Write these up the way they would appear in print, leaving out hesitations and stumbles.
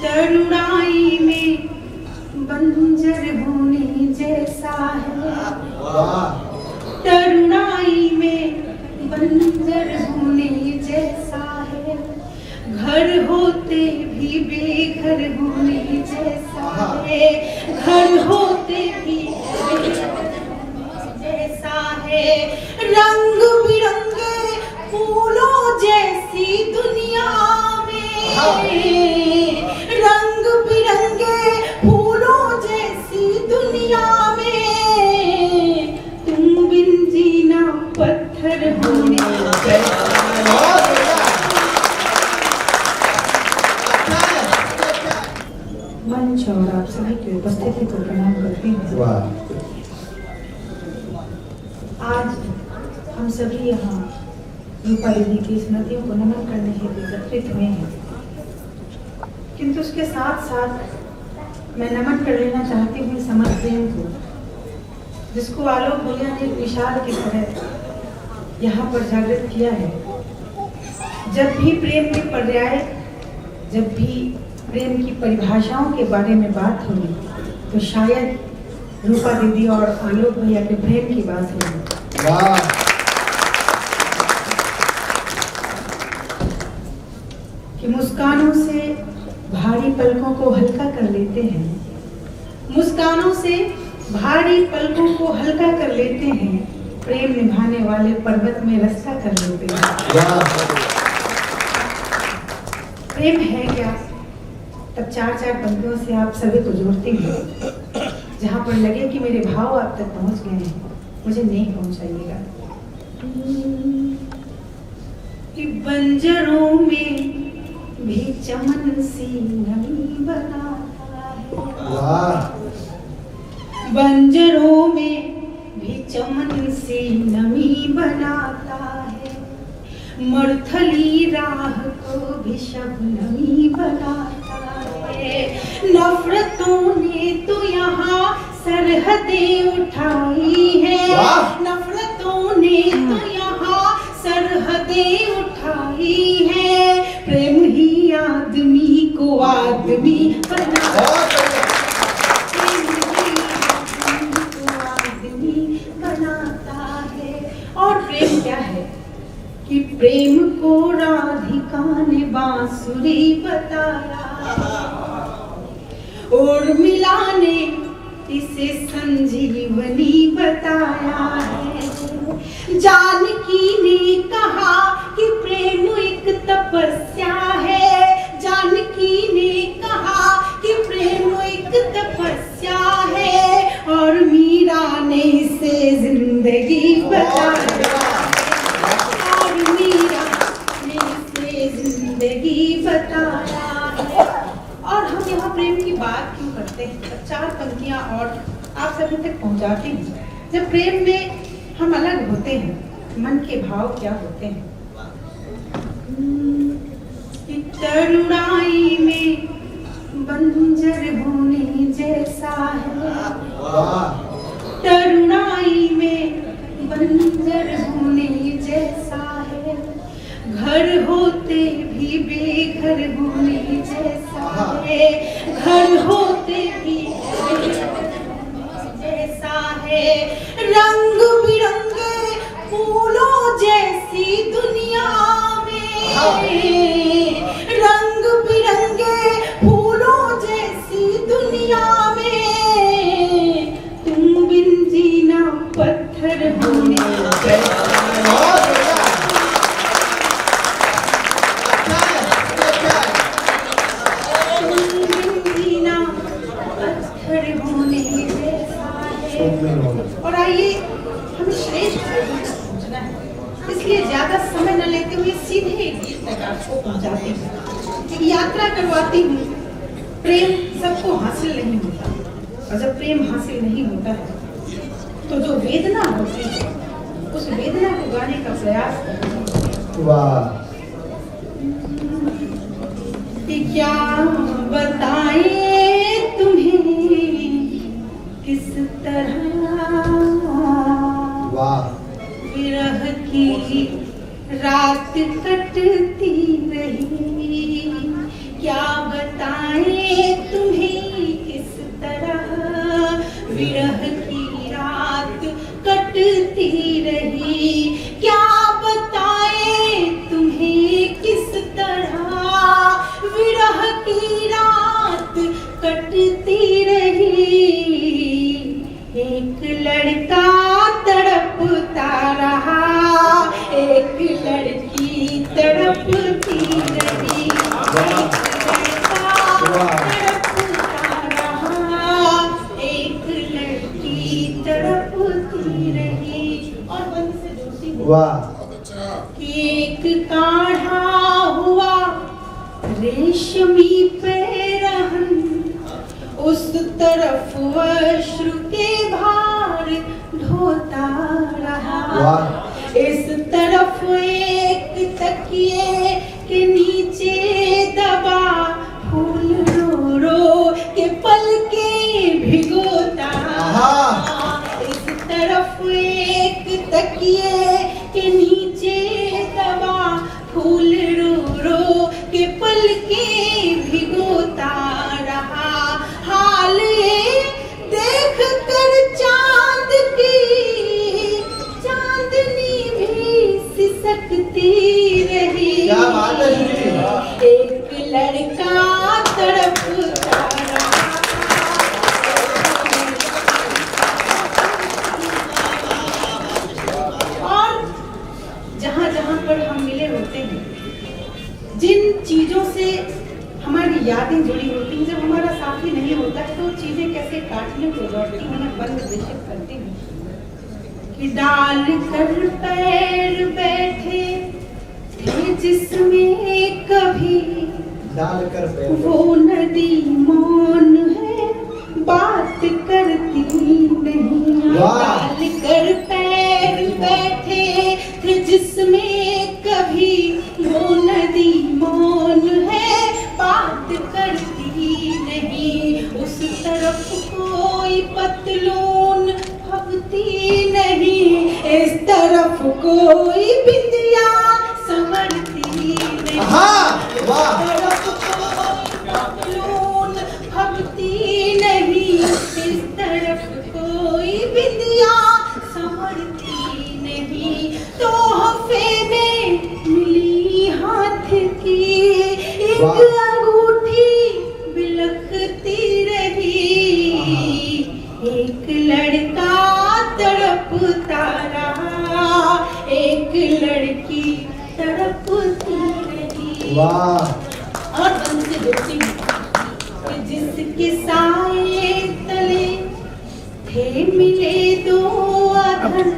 तरुणाई में बंजर होने जैसा है, तरुणाई में बंजर होने जैसा है, घर होते भी बेघर होने जैसा है, घर होते भी बेघर होने जैसा है, रंग बिरंगे फूलों जैसी दुनिया में, रंग बिरंगे फूलों जैसी दुनिया में, तुम बिन जीना पत्थर होने मंच और आप सभी की उपस्थिति को प्रणाम करती हूँ। आज हम सभी यहाँ रूपा दीदी की स्मृतियों को नमन करने हेतु एकत्रित हुए हैं, किंतु उसके साथ साथ मैं नमन कर लेना चाहती हूँ समर प्रेम को, जिसको आलोक भैया ने विशाल की तरह यहाँ पर जागृत किया है। जब भी प्रेम के पर्याय, जब भी प्रेम की परिभाषाओं के बारे में बात होगी तो शायद रूपा दीदी और आलोक भैया के प्रेम की बात होगी। कि मुस्कानों से भारी पलकों को हल्का कर लेते हैं, मुस्कानों से भारी पलकों को हल्का कर लेते हैं, प्रेम निभाने वाले पर्वत में रास्ता कर लेते हैं। प्रेम है क्या? तब चार चार पंक्तियों से आप सभी को जोड़ती हूँ, जहाँ पर लगे कि मेरे भाव आप तक पहुँच गए हैं, मुझे नहीं पहुँचाइएगा। कि बंजरों में भी चमन सी नमी बनाता है, बंजरों में भी चमन सी नमी बनाता है, मरथली राह को भी शबनमी बनाता है, नफरतों ने तो यहाँ सरहदें उठाई है, नफरतों ने तो यहाँ सरहदें उठाई है, प्रेम ही आदमी को आदमी बनाता है, प्रेम ही आदमी को आदमी बनाता है। और प्रेम क्या है? कि प्रेम को राधिका ने बांसुरी बताया और मिलाने इसे संजीवनी बताया है। जानकी ने कहा कि प्रेम एक तपस्या है, जानकी ने कहा कि प्रेम एक तपस्या है, और मीरा ने इसे जिंदगी बताया, और मीरा ने इसे जिंदगी बताया है। और हम यहाँ प्रेम की बात क्यों करते हैं? चार पंक्तियाँ और आप सभी तक पहुँचाती हूँ। जब प्रेम में हम अलग होते हैं, मन के भाव क्या होते हैं? तरुणाई में बंजर होने जैसा है, तरुणाई में बंजर होने जैसा है, घर होते भी बेघर होने जैसा है, घर होते भी बेघर होने जैसा है, रंग बिरंगे फूलों जैसी दुनिया में, रंग बिरंगे फूलों जैसी दुनिया में, तुम बिन जीना पत्थर होने जैसा। और आइए हमें श्रेष्ठ पहुंचना है, इसलिए ज्यादा समय न लेते हुए सीधे गीत तक आपको पहुंचाती हूँ। एक यात्रा करवाती हूँ। प्रेम सबको हासिल नहीं होता, और जब प्रेम हासिल नहीं होता है तो जो वेदना होती है उस वेदना को गाने का प्रयास करती हूँ। वाह! क्या बताएं तुम्हें किस तरह विरह की रात कटती रही, क्या बताएं तुम्हें किस तरह विरह की रात कटती रही, क्या बताए तुम्हें किस तरह विरह की रात कटती रही। एक लड़का तड़पता रहा, एक लड़की तड़पती रही, एक लड़का तड़पता रहा, एक लड़की तड़पती रही। और बंद से जोशी वाह। एक काढ़ा हुआ रेशमी पैरहन, उस तरफ अश्रु के भार ढोता रहा, इस तरफ एक तकिए के नीचे दबा फूल रो रो के पलके भिगोता रहा, इस तरफ एक तकिए के नीचे दबा फूल रो रो के पलके भिगोता रहा। हाल ये देख कर चांद की चांदनी भी सिसकती रही, क्या बात है जी। एक लड़का तड़पता रहा। और जहाँ जहाँ पर हम मिले होते हैं, जिन चीजों से हमारी यादें जुड़ी होती हैं, जब हमारा साथी नहीं होता है तो चीजें कैसे काटने को दौड़ती हैं, बंद बेशक करते हैं कि डाल कर पैर बैठे थे जिसमें कभी डाल कर पैर, वो नदी मौन है बात करती नहीं। डाल कर पैर बैठे थे जिसमें कभी वो नदी मौन है बात करती नहीं। उस तरफ कोई पतलून भगती नहीं, इस तरफ कोई बिंदिया संवरती नहीं। वाह। इस तरफ कोई पतलून भगती नहीं, इस तरफ कोई बिंदिया संवरती नहीं। तोहफे में मिली हाथ की एक अंगूठी बिलखती रही, एक लड़का तड़पता रहा, एक लड़की तड़पती रही। वाह। और बंद से जोशी कि जिसके साए तले थे मिले दो अधर,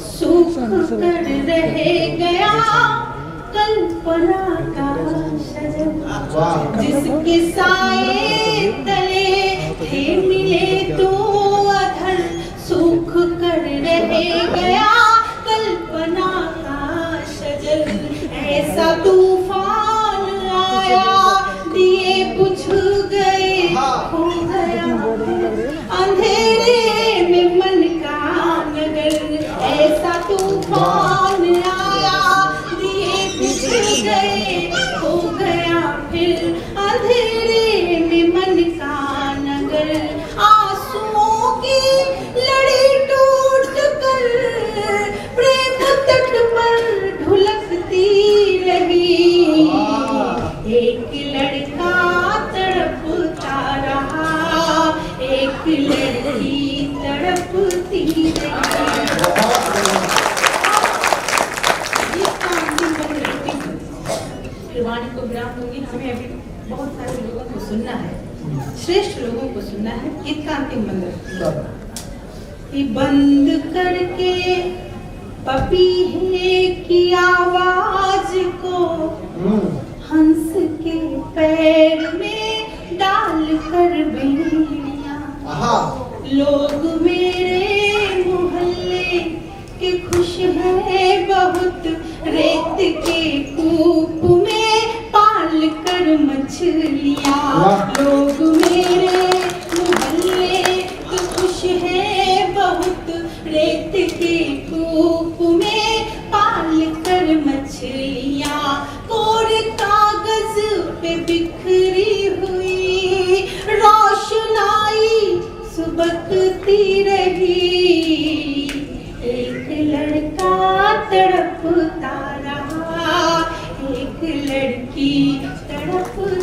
सूख कर रह गया कल्पना का शजर। जिसके साए तले थे मिले दो अधर, सूख कर रह गया कल्पना का शजर। ऐसा तूफान आया दिए बुझ गए, हो गया अंधेरे में मन का नगर। ऐसा तूफान आया दिए बुझ गए, हो गया फिर अंधेरे में मन का नगर। आंसुओं की लड़ी टूट कर प्रेम तट पर ढुलकती रही, एक लड़का तड़पता रहा, एक लड़की तड़पती रही। वाणी को विराम दूंगी। हमें अभी बहुत सारे लोगों को सुनना है, श्रेष्ठ लोगों को सुनना है। गीत का अंतिम बंद बंद करके पपीहे की आवाज को हंस के पैर में डाल कर बेड़िया, लोग मेरे मोहल्ले के खुश हैं बहुत, रेत के कूप में पाल कर मछलियाँ। लोग मेरे मोहल्ले के खुश हैं बहुत, रेत के कूप में पाल कर मछलियाँ। कोरे कागज पे बिखरी हुई तड़पता रहा, एक लड़की तड़पता